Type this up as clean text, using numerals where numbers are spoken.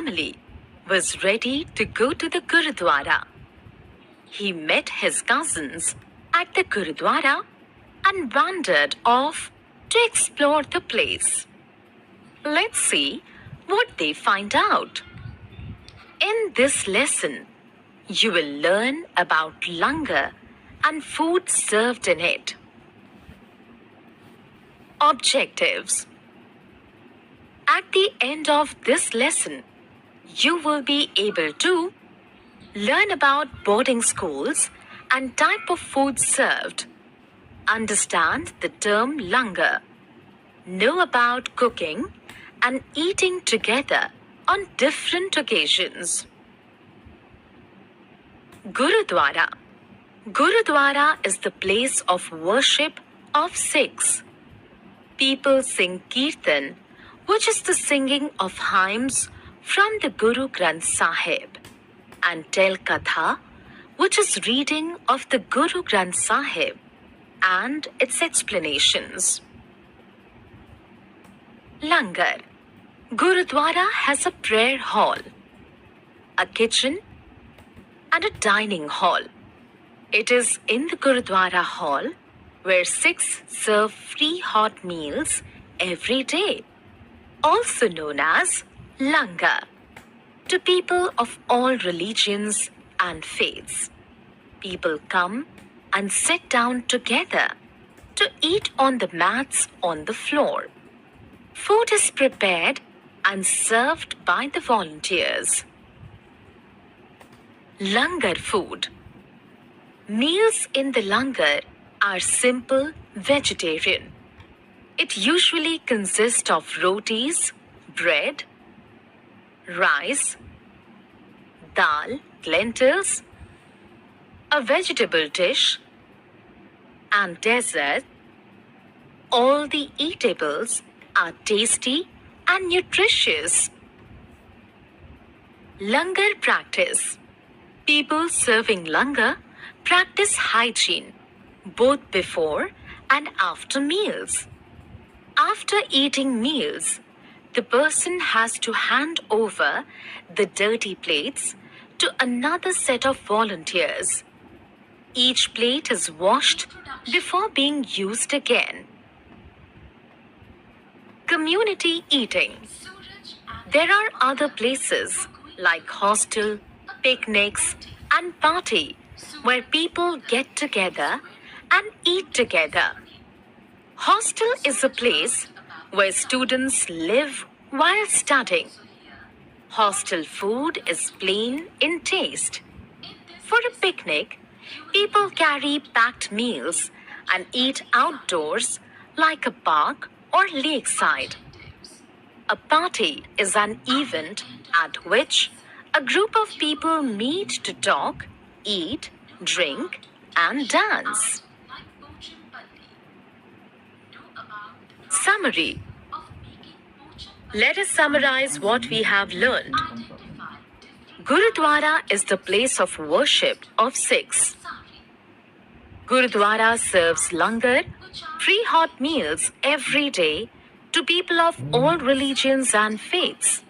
family was ready to go to the Gurudwara. He met his cousins at the Gurudwara and wandered off to explore the place. Let's see what they find out. In this lesson, you will learn about langar and food served in it. Objectives. At the end of this lesson, you will be able to learn about boarding schools and type of food served, understand the term langar, know about cooking and eating together on different occasions. Gurudwara. Gurudwara is the place of worship of Sikhs. People sing Kirtan, which is the singing of hymns from the Guru Granth Sahib, and tell Katha, which is reading of the Guru Granth Sahib and its explanations. Langar. Gurudwara has a prayer hall, a kitchen, and a dining hall. It is in the Gurudwara hall where Sikhs serve free hot meals every day, also known as langar, to people of all religions and faiths. People come and sit down together to eat on the mats on the floor. Food is prepared and served by the volunteers. Langar food. Meals in the langar are simple vegetarian. It usually consists of rotis, bread, rice, dal, lentils, a vegetable dish, and dessert. All the eatables are tasty and nutritious. Langar practice. People serving langar practice hygiene both before and after meals. After eating meals, the person has to hand over the dirty plates to another set of volunteers. Each plate is washed before being used again. Community eating. There are other places like hostel, picnics, and party where people get together and eat together. Hostel is a place where students live while studying. Hostel food is plain in taste. For a picnic, people carry packed meals and eat outdoors like a park or lakeside. A party is an event at which a group of people meet to talk, eat, drink, and dance. Summary. Let us summarize what we have learned. Gurudwara is the place of worship of Sikhs. Gurudwara serves langar, free hot meals every day to people of all religions and faiths.